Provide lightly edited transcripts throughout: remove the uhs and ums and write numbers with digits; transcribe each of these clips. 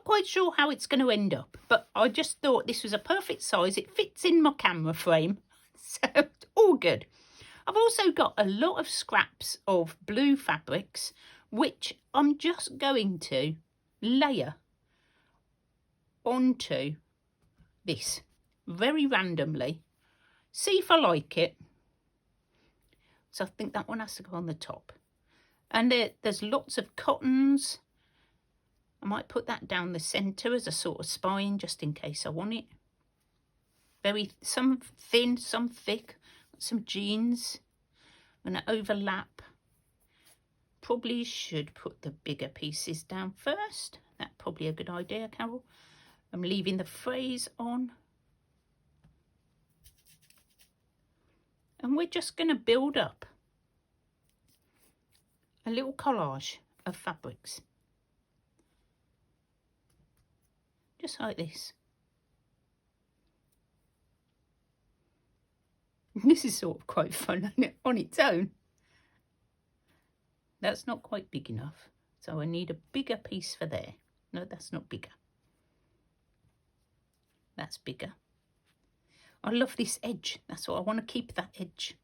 quite sure how it's going to end up, but I just thought this was a perfect size. It fits in my camera frame, so it's all good. I've also got a lot of scraps of blue fabrics, which I'm just going to layer onto this very randomly. See if I like it. So I think that one has to go on the top. And there's lots of cottons. I might put that down the centre as a sort of spine, just in case I want it. Some thin, some thick, some jeans. I'm going to overlap. Probably should put the bigger pieces down first. That's probably a good idea, Carol. I'm leaving the phrase on. And we're just going to build up a little collage of fabrics. Just like this. This is sort of quite fun on its own. That's not quite big enough, so I need a bigger piece for there. No, that's not bigger. That's bigger. I love this edge. That's what I want to keep, that edge.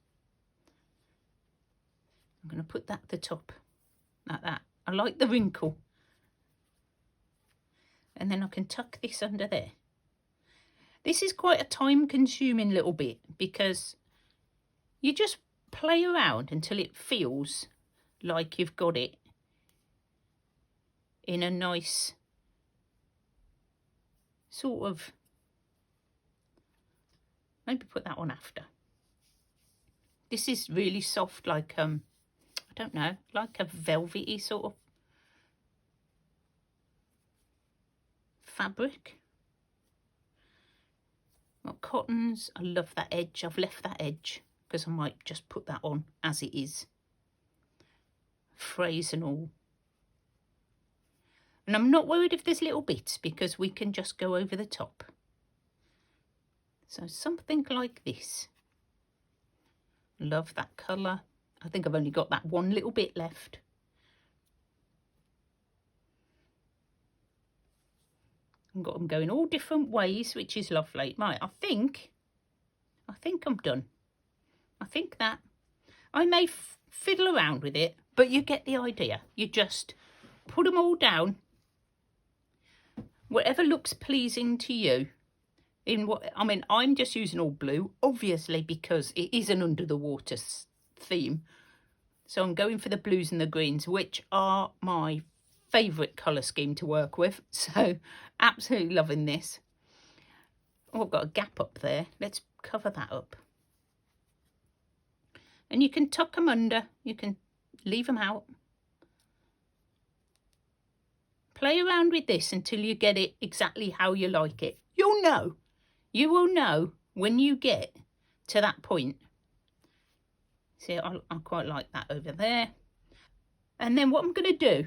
I'm going to put that at the top, like that. I like the wrinkle. And then I can tuck this under there. This is quite a time-consuming little bit because you just play around until it feels like you've got it in a nice sort of, maybe put that on after. This is really soft, like I don't know, like a velvety sort of fabric. Got cottons. I love that edge. I've left that edge because I might just put that on as it is. Phrase and all. And I'm not worried if there's little bits because we can just go over the top. So something like this. Love that colour. I think I've only got that one little bit left. I've got them going all different ways, which is lovely. Right, I think I'm done. I think that I may fiddle around with it, but you get the idea. You just put them all down, whatever looks pleasing to you. I'm just using all blue, obviously, because it is an under the water theme. So I'm going for the blues and the greens, which are my favourite colour scheme to work with. So absolutely loving this. Oh, I've got a gap up there. Let's cover that up. And you can tuck them under. You can leave them out. Play around with this until you get it exactly how you like it. You'll know. You will know when you get to that point. See, I quite like that over there. And then what I'm going to do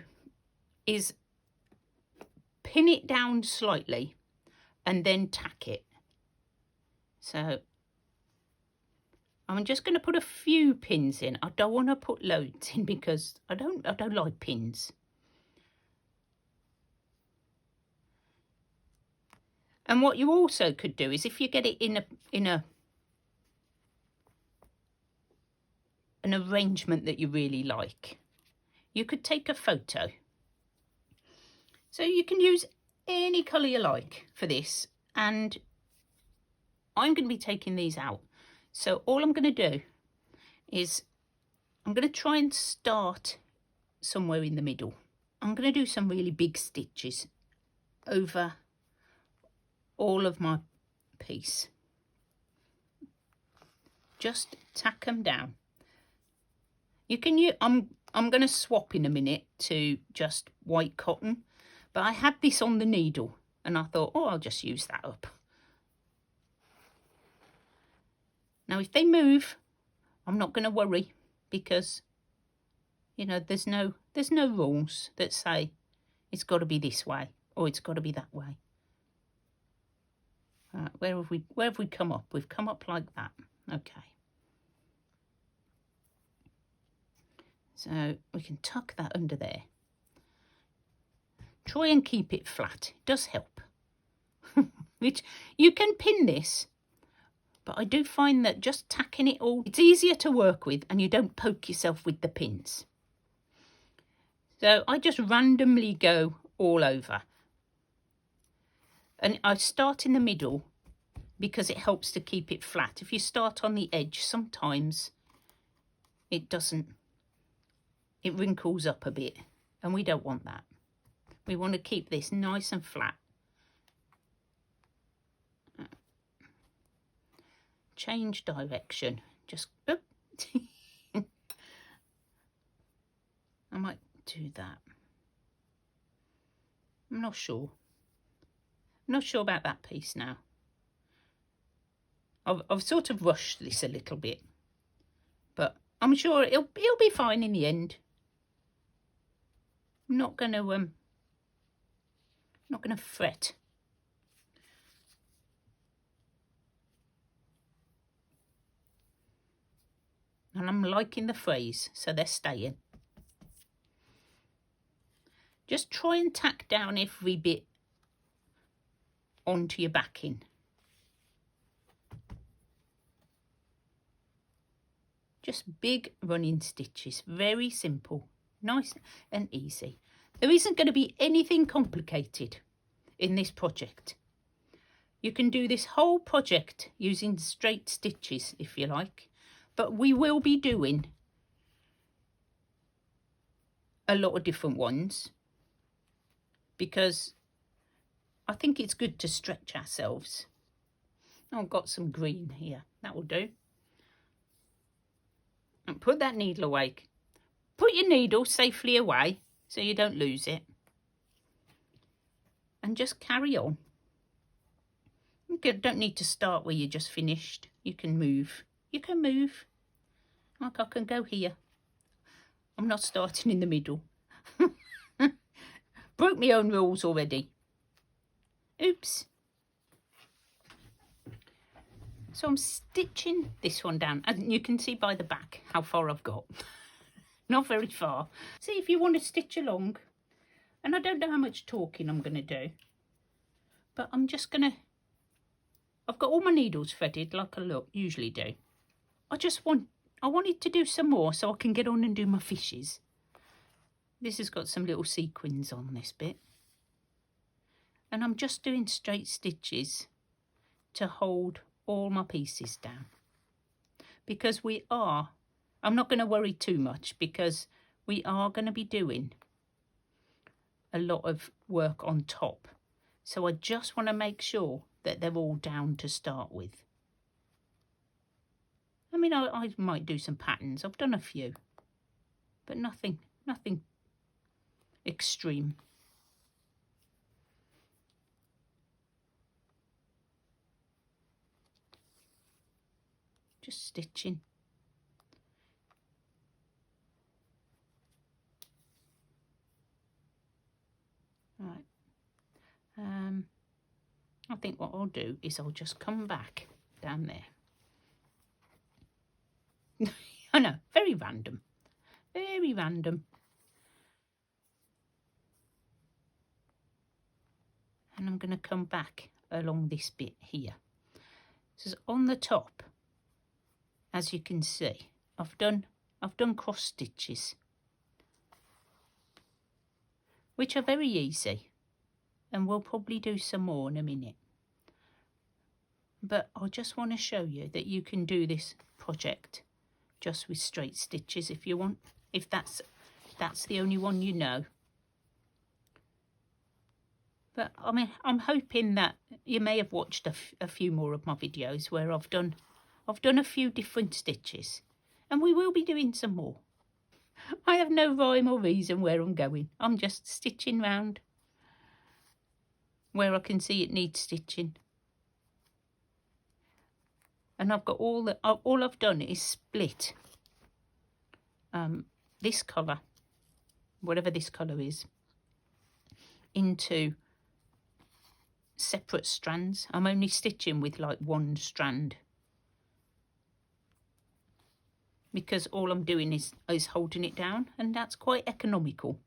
is pin it down slightly and then tack it. So I'm just going to put a few pins in. I don't want to put loads in because I don't like pins. And what you also could do is, if you get it in an arrangement that you really like, you could take a photo. So you can use any colour you like for this, and I'm going to be taking these out. So all I'm going to do is I'm going to try and start somewhere in the middle. I'm going to do some really big stitches over all of my piece. Just tack them down. You can use, I'm going to swap in a minute to just white cotton, but I had this on the needle and I thought, oh, I'll just use that up. Now if they move, I'm not going to worry because, you know, there's no rules that say it's got to be this way or it's got to be that way. Where have we come up? We've come up like that. Okay. So we can tuck that under there. try and keep it flat. It does help. Which you can pin this, but I do find that just tacking it all, it's easier to work with and you don't poke yourself with the pins. So I just randomly go all over. And I start in the middle because it helps to keep it flat. If you start on the edge, sometimes it doesn't, it wrinkles up a bit, and we don't want that. We want to keep this nice and flat. Change direction, just, oh. I might do that. I'm not sure. I'm not sure about that piece now. I've sort of rushed this a little bit, but I'm sure it'll be fine in the end. I'm not gonna fret. And I'm liking the phrase, so they're staying. Just try and tack down every bit onto your backing. Just big running stitches, very simple, nice and easy. There isn't going to be anything complicated in this project. You can do this whole project using straight stitches if you like, but we will be doing a lot of different ones because I think it's good to stretch ourselves. Oh, I've got some green here, that will do. And put that needle away. Put your needle safely away so you don't lose it. And just carry on. You don't need to start where you just finished. You can move. You can move. Like I can go here. I'm not starting in the middle. Broke my own rules already. Oops. So I'm stitching this one down, and you can see by the back how far I've got. Not very far. See if you want to stitch along. And I don't know how much talking I'm going to do, but I'm just going to, I've got all my needles threaded like I usually do. I wanted to do some more so I can get on and do my fishes. This has got some little sequins on this bit. And I'm just doing straight stitches to hold all my pieces down, because I'm not going to worry too much because we are going to be doing a lot of work on top, so I just want to make sure that they're all down to start with. I mean, I might do some patterns. I've done a few, but nothing extreme. Just stitching. Right. I think what I'll do is I'll just come back down there. I know, very random. Very random. And I'm going to come back along this bit here. So on the top, as you can see, I've done cross stitches, which are very easy, and we'll probably do some more in a minute. But I just want to show you that you can do this project just with straight stitches if you want, if that's the only one you know. But I mean, I'm hoping that you may have watched a few more of my videos where I've done a few different stitches, and we will be doing some more. I have no rhyme or reason where I'm going. I'm just stitching round where I can see it needs stitching. And I've got all I've done is split this colour, whatever this colour is, into separate strands. I'm only stitching with like one strand, because all I'm doing is holding it down, and that's quite economical.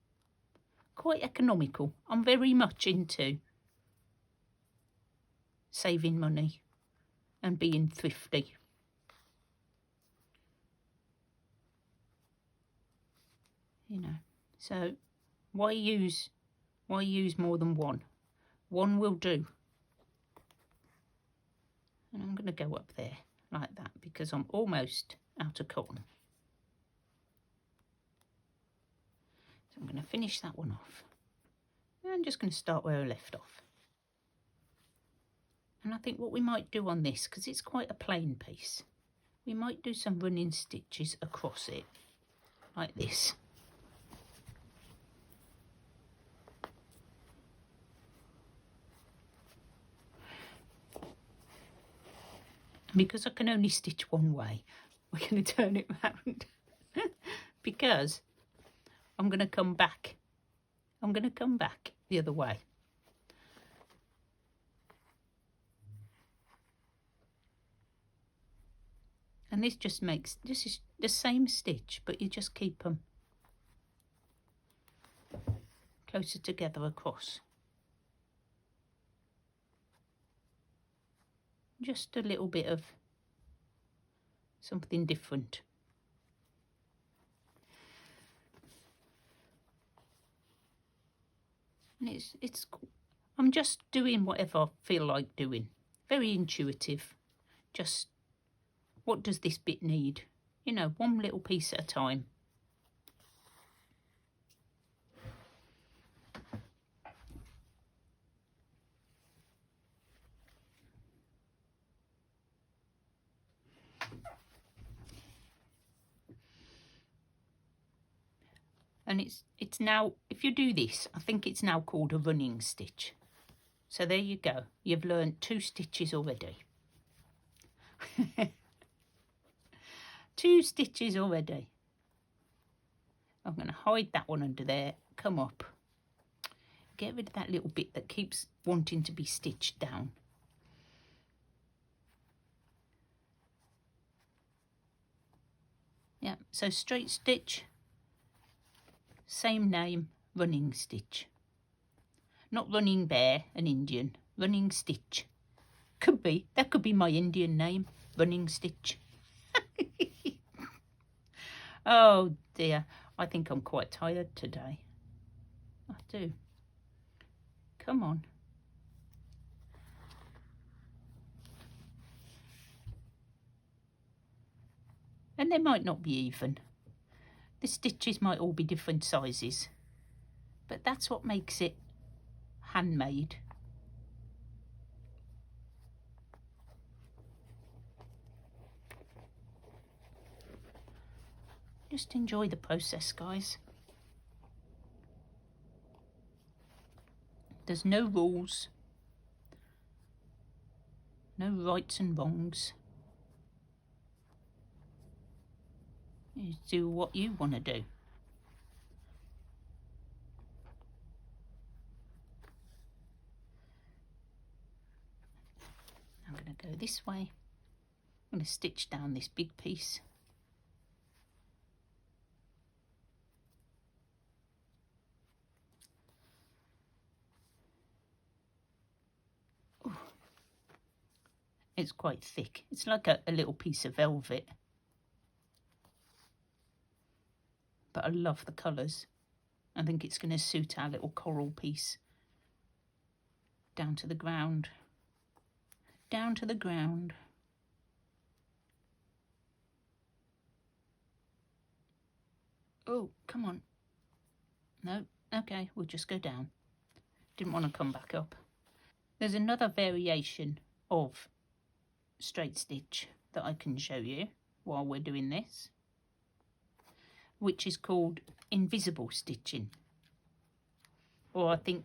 quite economical. I'm very much into saving money and being thrifty. You know, so why use more than one? One will do. And I'm going to go up there like that because I'm almost out of cotton. So I'm going to finish that one off. And I'm just going to start where I left off. And I think what we might do on this, because it's quite a plain piece, we might do some running stitches across it like this. Because I can only stitch one way, we're going to turn it round. Because I'm going to come back. I'm going to come back the other way. And this just makes, this is the same stitch, but you just keep them closer together across. Just a little bit of something different. And I'm just doing whatever I feel like doing. Very intuitive. Just, what does this bit need? You know, one little piece at a time. And it's now, if you do this, I think it's now called a running stitch. So there you go. You've learned 2 stitches already. 2 stitches already. I'm going to hide that one under there. Come up. Get rid of that little bit that keeps wanting to be stitched down. Yeah, so straight stitch. Same name, running stitch. Not running bear, an Indian. Running stitch. Could be. That could be my Indian name. Running stitch. Oh dear. I think I'm quite tired today. I do. Come on. And they might not be even. The stitches might all be different sizes. But that's what makes it handmade. Just enjoy the process, guys. There's no rules. No rights and wrongs. You do what you want to do. I'm going to go this way. I'm going to stitch down this big piece. Ooh. It's quite thick. It's like a little piece of velvet. But I love the colours. I think it's going to suit our little coral piece. Down to the ground. Down to the ground. Oh, come on. No, okay, we'll just go down. Didn't want to come back up. There's another variation of straight stitch that I can show you while we're doing this, which is called invisible stitching. Or I think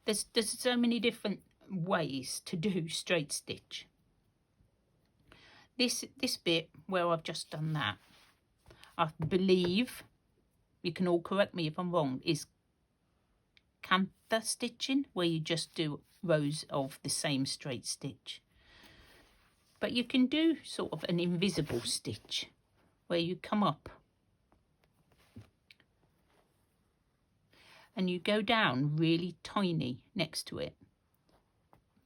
there's so many different ways to do straight stitch. This bit where I've just done that, I believe, you can all correct me if I'm wrong, is cantha stitching, where you just do rows of the same straight stitch. But you can do sort of an invisible stitch where you come up and you go down really tiny next to it,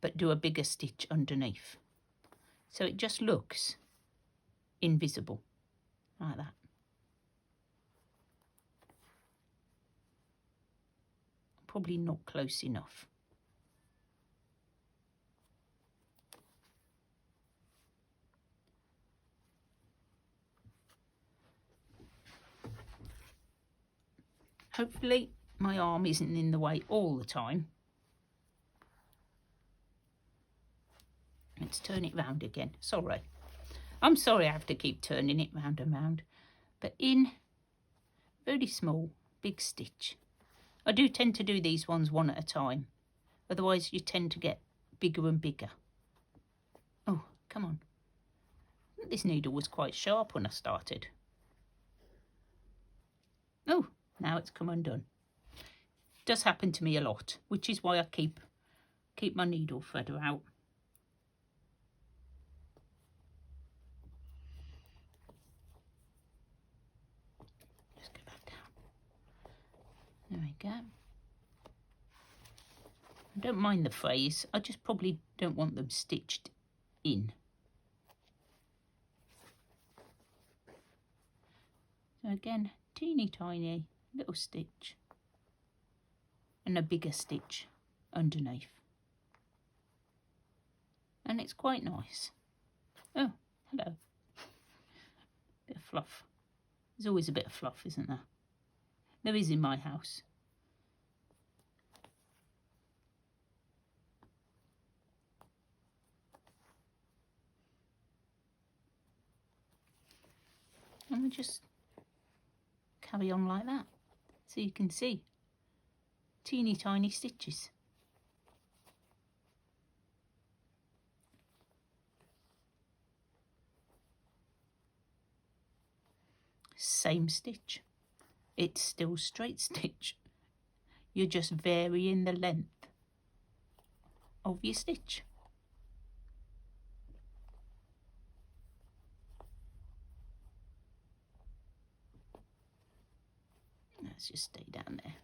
but do a bigger stitch underneath. So it just looks invisible, like that. Probably not close enough. Hopefully my arm isn't in the way all the time. Let's turn it round again. Sorry. I'm sorry I have to keep turning it round and round. But in very small, big stitch. I do tend to do these ones one at a time. Otherwise you tend to get bigger and bigger. Oh, come on. This needle was quite sharp when I started. Oh, now it's come undone. It does happen to me a lot, which is why I keep my needle threader out. Just go back down. There we go. I don't mind the frays, I just probably don't want them stitched in. So again, teeny tiny little stitch and a bigger stitch underneath. And it's quite nice. Oh, hello. Bit of fluff. There's always a bit of fluff, isn't there? There is in my house. And we just carry on like that, so you can see teeny tiny stitches. Same stitch, it's still straight stitch. You're just varying the length of your stitch. Let's just stay down there.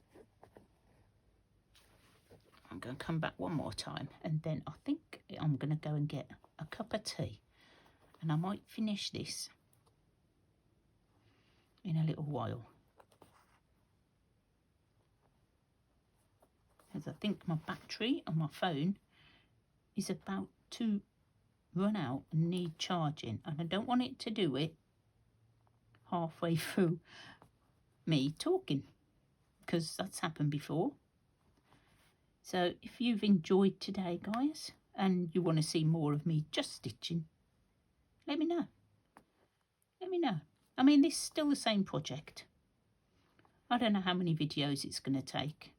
I'm going to come back one more time, and then I think I'm going to go and get a cup of tea, and I might finish this in a little while, because I think my battery on my phone is about to run out and need charging, and I don't want it to do it halfway through me talking, because that's happened before. So if you've enjoyed today, guys, and you want to see more of me just stitching, let me know. Let me know. I mean, this is still the same project. I don't know how many videos it's going to take.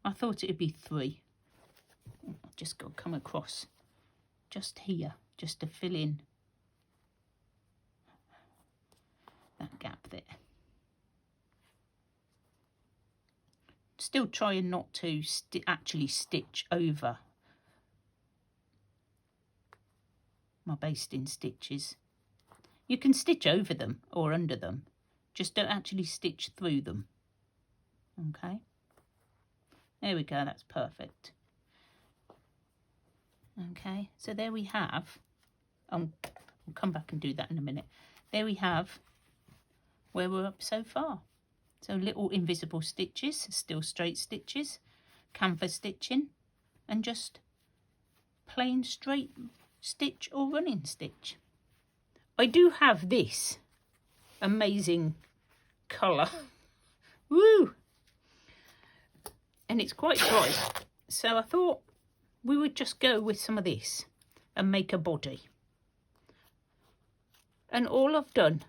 I thought it would be 3. I've just got to come across just here, just to fill in that gap there. Still trying not to actually stitch over my basting stitches. You can stitch over them or under them, just don't actually stitch through them. Okay, there we go, that's perfect. Okay, so there we have, I'll come back and do that in a minute. There we have where we're up so far. So little invisible stitches, still straight stitches, canvas stitching, and just plain straight stitch or running stitch. I do have this amazing colour. Woo! And it's quite bright. So I thought we would just go with some of this and make a body. And all I've done,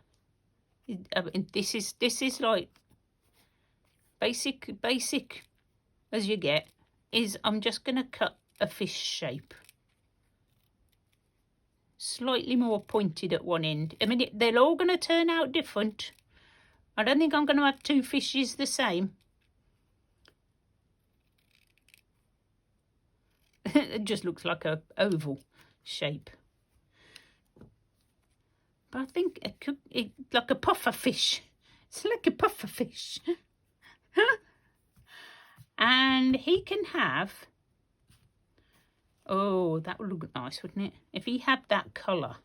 this is like basic as you get, is I'm just going to cut a fish shape. Slightly more pointed at one end. I mean, they're all going to turn out different. I don't think I'm going to have 2 fishes the same. It just looks like a oval shape. But I think it could, like a puffer fish. It's like a puffer fish. And he can have, oh, that would look nice, wouldn't it? If he had that colour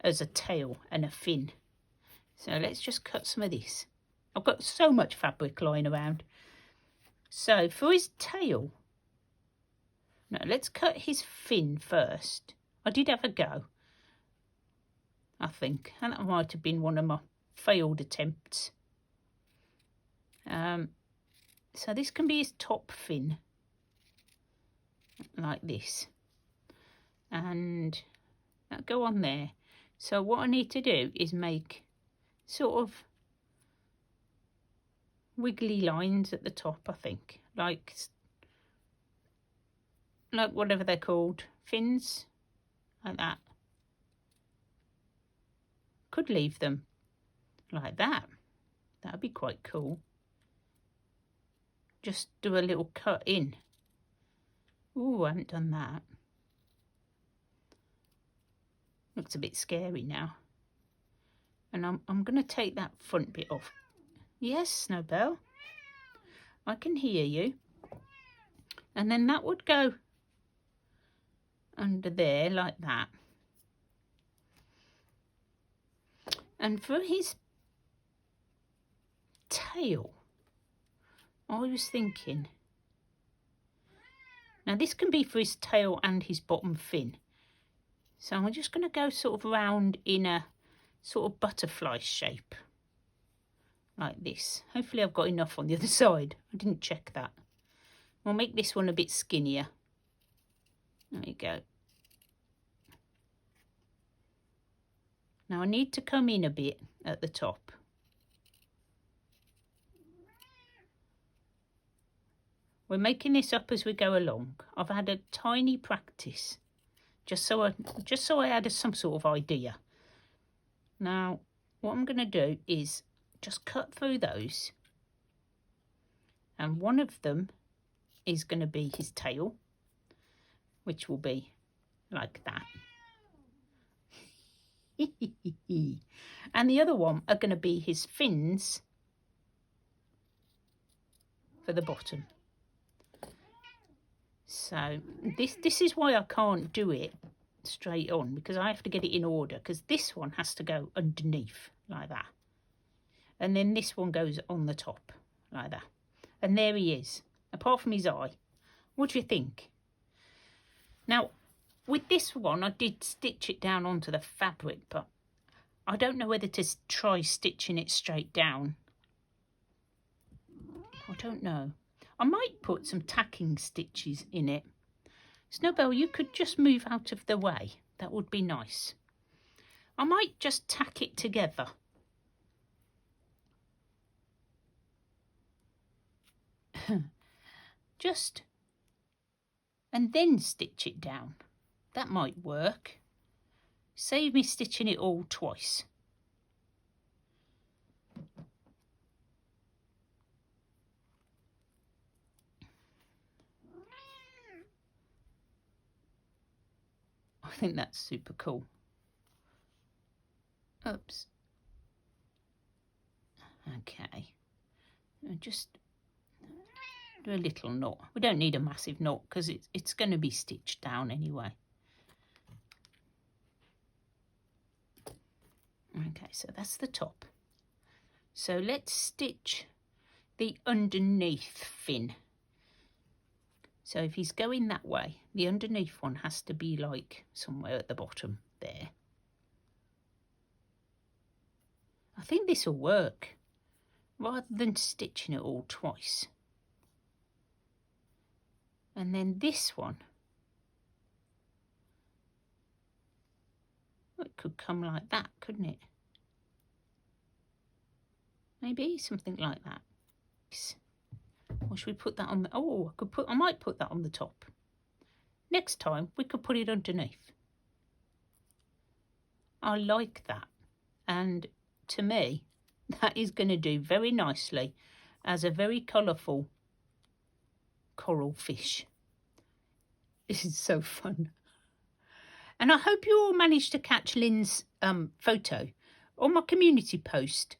as a tail and a fin. So let's just cut some of this. I've got so much fabric lying around. So for his tail, no, let's cut his fin first. I did have a go, I think, and that might have been one of my failed attempts. So this can be his top fin, like this, and that'll go on there. So what I need to do is make sort of wiggly lines at the top, I think, like whatever they're called, fins, like that. Could leave them like that. That'd be quite cool. Just do a little cut in. Ooh, I haven't done that. Looks a bit scary now. And I'm going to take that front bit off. Yes, Snowbell, I can hear you. And then that would go under there like that. And for his tail, I was thinking, now this can be for his tail and his bottom fin. So I'm just going to go sort of round in a sort of butterfly shape, like this. Hopefully I've got enough on the other side. I didn't check that. I'll make this one a bit skinnier. There you go. Now I need to come in a bit at the top. We're making this up as we go along. I've had a tiny practice, just so I had some sort of idea. Now, what I'm going to do is just cut through those, and one of them is going to be his tail, which will be like that. And the other one are going to be his fins for the bottom. So this is why I can't do it straight on, because I have to get it in order, because this one has to go underneath like that, and then this one goes on the top like that, and there he is, apart from his eye. What do you think? Now with this one I did stitch it down onto the fabric, but I don't know whether to try stitching it straight down. I don't know. I might put some tacking stitches in it. Snowbell, you could just move out of the way. That would be nice. I might just tack it together. Just, and then stitch it down. That might work. Save me stitching it all twice. I think that's super cool. Oops. Okay. Just do a little knot. We don't need a massive knot because it's going to be stitched down anyway. Okay, so that's the top. So let's stitch the underneath fin. So if he's going that way, the underneath one has to be like somewhere at the bottom there. I think this will work, rather than stitching it all twice. And then this one, well, it could come like that, couldn't it? Maybe something like that. Or should we put that on the, oh, I might put that on the top. Next time we could put it underneath. I like that, and to me that is going to do very nicely as a very colourful coral fish. This is so fun. And I hope you all managed to catch Lynn's photo. On my community post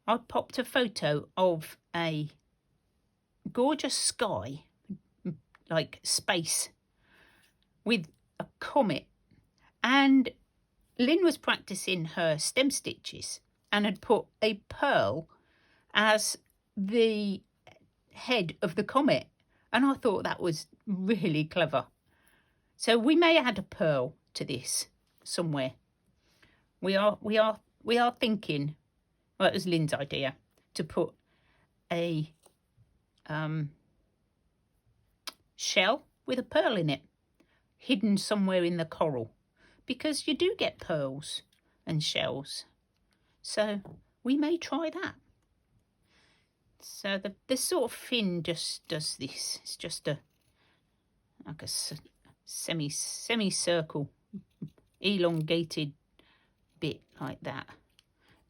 I popped a photo of a gorgeous sky, like space, with a comet. And Lynn was practicing her stem stitches and had put a pearl as the head of the comet. And I thought that was really clever. So we may add a pearl to this somewhere. We are thinking, well, it was Lynn's idea, to put a shell with a pearl in it, hidden somewhere in the coral, because you do get pearls and shells. So we may try that. So the sort of fin just does this. It's just like a semicircle, elongated bit like that.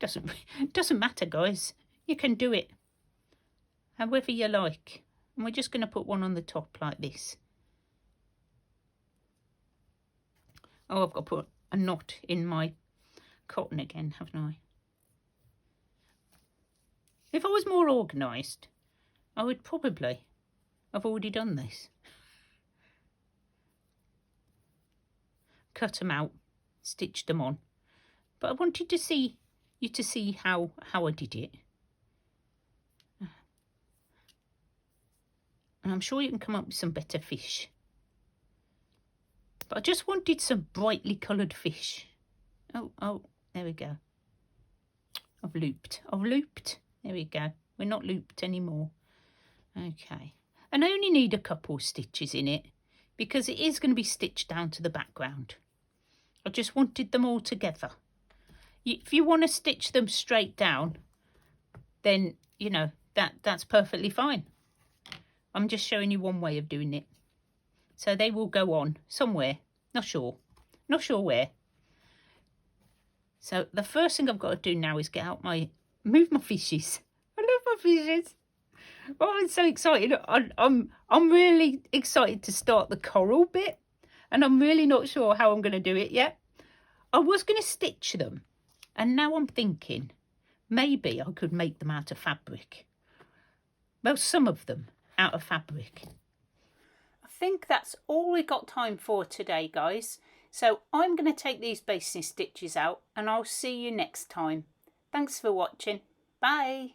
Doesn't matter, guys. You can do it however you like. And we're just going to put one on the top like this. Oh, I've got to put a knot in my cotton again, haven't I? If I was more organised, I would probably have already done this. Cut them out, stitched them on. But I wanted to see you to see how I did it. And I'm sure you can come up with some better fish. But I just wanted some brightly coloured fish. Oh, there we go. I've looped. There we go. We're not looped anymore. Okay. And I only need a couple stitches in it because it is going to be stitched down to the background. I just wanted them all together. If you want to stitch them straight down, then, you know, that's perfectly fine. I'm just showing you one way of doing it. So they will go on somewhere. Not sure where. So the first thing I've got to do now is move my fishes. I love my fishes. Oh, I'm so excited. I'm really excited to start the coral bit, and I'm really not sure how I'm going to do it yet. I was going to stitch them, and now I'm thinking maybe I could make them out of fabric. Well, some of them out of fabric. I think that's all we got time for today, guys. So I'm going to take these basting stitches out, and I'll see you next time. Thanks for watching. Bye.